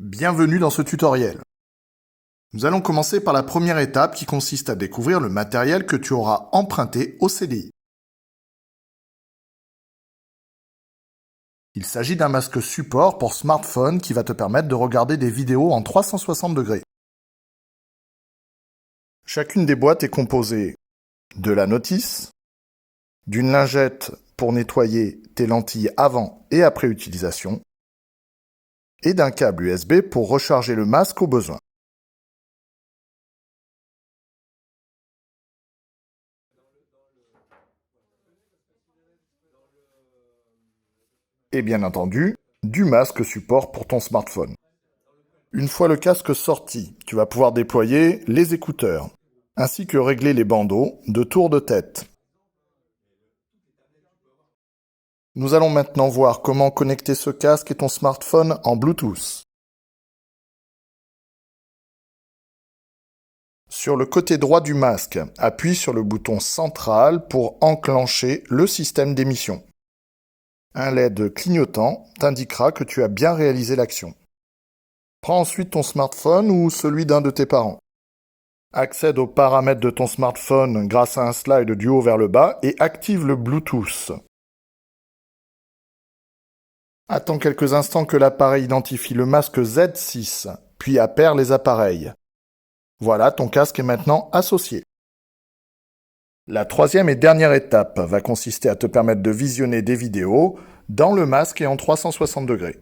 Bienvenue dans ce tutoriel. Nous allons commencer par la première étape qui consiste à découvrir le matériel que tu auras emprunté au CDI. Il s'agit d'un masque support pour smartphone qui va te permettre de regarder des vidéos en 360 degrés. Chacune des boîtes est composée de la notice, d'une lingette pour nettoyer tes lentilles avant et après utilisation, et d'un câble USB pour recharger le masque au besoin. Et bien entendu, du masque support pour ton smartphone. Une fois le casque sorti, tu vas pouvoir déployer les écouteurs, ainsi que régler les bandeaux de tour de tête. Nous allons maintenant voir comment connecter ce casque et ton smartphone en Bluetooth. Sur le côté droit du masque, appuie sur le bouton central pour enclencher le système d'émission. Un LED clignotant t'indiquera que tu as bien réalisé l'action. Prends ensuite ton smartphone ou celui d'un de tes parents. Accède aux paramètres de ton smartphone grâce à un slide du haut vers le bas et active le Bluetooth. Attends quelques instants que l'appareil identifie le masque Z6, puis appaire les appareils. Voilà, ton casque est maintenant associé. La troisième et dernière étape va consister à te permettre de visionner des vidéos dans le masque et en 360 degrés.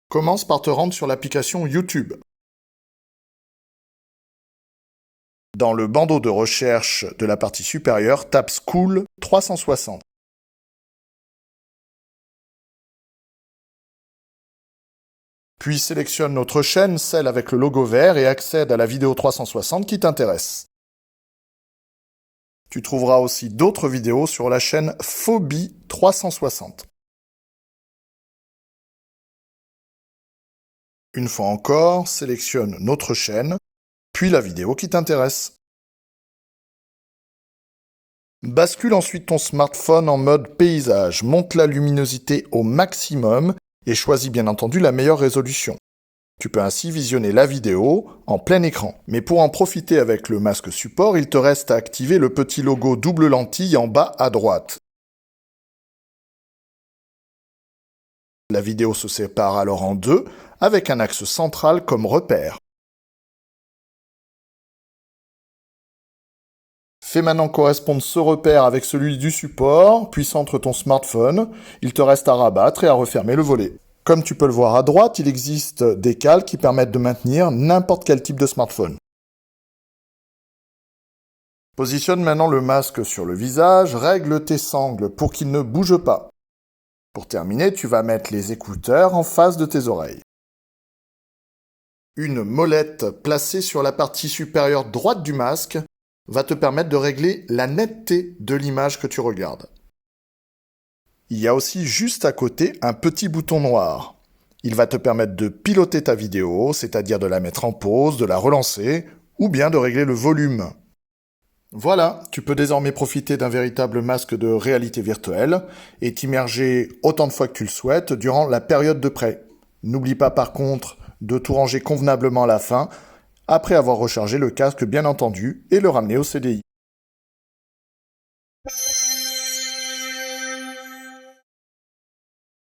Commence par te rendre sur l'application YouTube. Dans le bandeau de recherche de la partie supérieure, tape School 360. Puis sélectionne notre chaîne, celle avec le logo vert, et accède à la vidéo 360 qui t'intéresse. Tu trouveras aussi d'autres vidéos sur la chaîne Phobie 360. Une fois encore, sélectionne notre chaîne, puis la vidéo qui t'intéresse. Bascule ensuite ton smartphone en mode paysage, monte la luminosité au maximum et choisis bien entendu la meilleure résolution. Tu peux ainsi visionner la vidéo en plein écran. Mais pour en profiter avec le masque support, il te reste à activer le petit logo double lentille en bas à droite. La vidéo se sépare alors en deux, avec un axe central comme repère. Fais maintenant correspondre ce repère avec celui du support, puis centre ton smartphone. Il te reste à rabattre et à refermer le volet. Comme tu peux le voir à droite, il existe des cales qui permettent de maintenir n'importe quel type de smartphone. Positionne maintenant le masque sur le visage, règle tes sangles pour qu'il ne bouge pas. Pour terminer, tu vas mettre les écouteurs en face de tes oreilles. Une molette placée sur la partie supérieure droite du masque va te permettre de régler la netteté de l'image que tu regardes. Il y a aussi juste à côté un petit bouton noir. Il va te permettre de piloter ta vidéo, c'est-à-dire de la mettre en pause, de la relancer, ou bien de régler le volume. Voilà, tu peux désormais profiter d'un véritable masque de réalité virtuelle et t'immerger autant de fois que tu le souhaites durant la période de prêt. N'oublie pas par contre de tout ranger convenablement à la fin, après avoir rechargé le casque bien entendu, et le ramener au CDI.